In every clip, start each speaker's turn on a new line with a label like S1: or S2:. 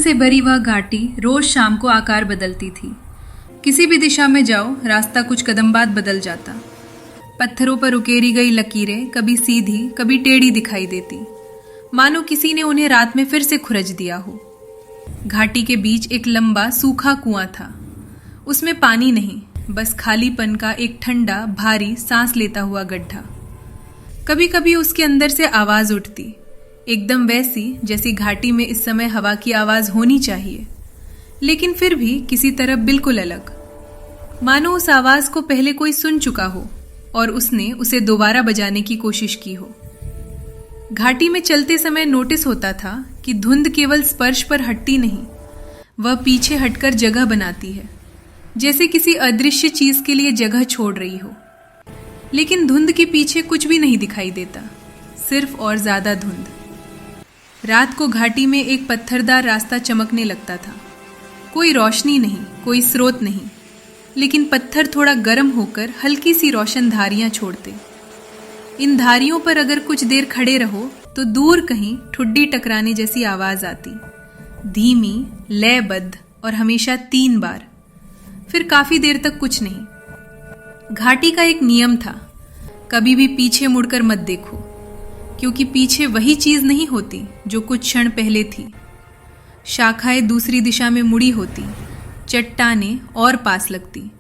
S1: से भरी वह घाटी रोज शाम को आकार बदलती थी। किसी भी दिशा में जाओ, रास्ता कुछ कदम बाद बदल जाता। पत्थरों पर उकेरी गई लकीरें कभी सीधी कभी टेढ़ी दिखाई देती, मानो किसी ने उन्हें रात में फिर से खुरच दिया हो। घाटी के बीच एक लंबा सूखा कुआं था। उसमें पानी नहीं, बस खालीपन का एक ठंडा भारी सांस लेता हुआ गड्ढा। कभी कभी उसके अंदर से आवाज उठती, एकदम वैसी जैसी घाटी में इस समय हवा की आवाज होनी चाहिए, लेकिन फिर भी किसी तरह बिल्कुल अलग, मानो उस आवाज को पहले कोई सुन चुका हो और उसने उसे दोबारा बजाने की कोशिश की हो। घाटी में चलते समय नोटिस होता था कि धुंध केवल स्पर्श पर हटती नहीं, वह पीछे हटकर जगह बनाती है, जैसे किसी अदृश्य चीज के लिए जगह छोड़ रही हो। लेकिन धुंध के पीछे कुछ भी नहीं दिखाई देता, सिर्फ और ज्यादा धुंध। रात को घाटी में एक पत्थरदार रास्ता चमकने लगता था। कोई रोशनी नहीं, कोई स्रोत नहीं, लेकिन पत्थर थोड़ा गर्म होकर हल्की सी रोशन धारियां छोड़ते। इन धारियों पर अगर कुछ देर खड़े रहो तो दूर कहीं ठुड्डी टकराने जैसी आवाज आती, धीमी, लयबद्ध और हमेशा 3 बार। फिर काफी देर तक कुछ नहीं। घाटी का एक नियम था, कभी भी पीछे मुड़कर मत देखो, क्योंकि पीछे वही चीज नहीं होती जो कुछ क्षण पहले थी। शाखाएं दूसरी दिशा में मुड़ी होती, चट्टानें और पास लगती,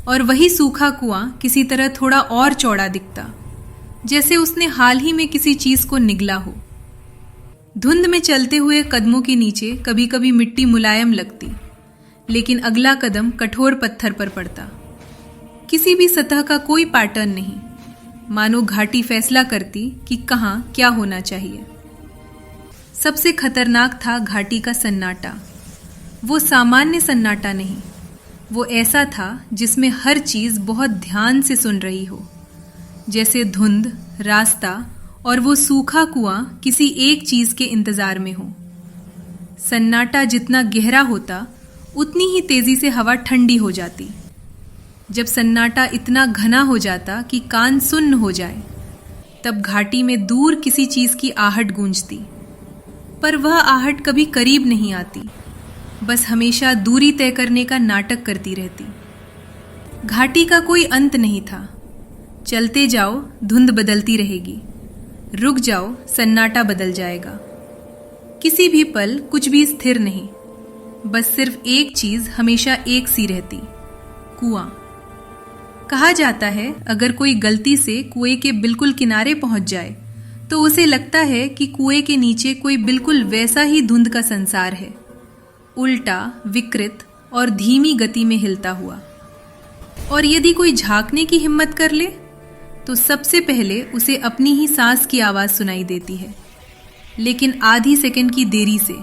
S1: और वही सूखा कुआं किसी तरह थोड़ा और चौड़ा दिखता, जैसे उसने हाल ही में किसी चीज को निगला हो। धुंध में चलते हुए कदमों के नीचे कभी कभी मिट्टी मुलायम लगती, लेकिन अगला कदम कठोर पत्थर पर पड़ता। किसी भी सतह का कोई पैटर्न नहीं, मानो घाटी फैसला करती कि कहाँ क्या होना चाहिए। सबसे खतरनाक था घाटी का सन्नाटा। वो सामान्य सन्नाटा नहीं, वो ऐसा था जिसमें हर चीज बहुत ध्यान से सुन रही हो, जैसे धुंध, रास्ता और वो सूखा कुआं किसी एक चीज के इंतजार में हो। सन्नाटा जितना गहरा होता, उतनी ही तेजी से हवा ठंडी हो जाती। जब सन्नाटा इतना घना हो जाता कि कान सुन्न हो जाए, तब घाटी में दूर किसी चीज की आहट गूंजती, पर वह आहट कभी करीब नहीं आती, बस हमेशा दूरी तय करने का नाटक करती रहती। घाटी का कोई अंत नहीं था। चलते जाओ, धुंध बदलती रहेगी, रुक जाओ, सन्नाटा बदल जाएगा। किसी भी पल कुछ भी स्थिर नहीं, बस सिर्फ एक चीज हमेशा एक सी रहती, कुआं। कहा जाता है अगर कोई गलती से कुएं के बिल्कुल किनारे पहुंच जाए तो उसे लगता है कि कुएं के नीचे कोई बिल्कुल वैसा ही धुंध का संसार है, उल्टा, विकृत और धीमी गति में हिलता हुआ। और यदि कोई झांकने की हिम्मत कर ले तो सबसे पहले उसे अपनी ही सांस की आवाज सुनाई देती है, लेकिन आधी सेकंड की देरी से,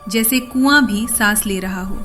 S1: जैसे कुआं भी सांस ले रहा हो।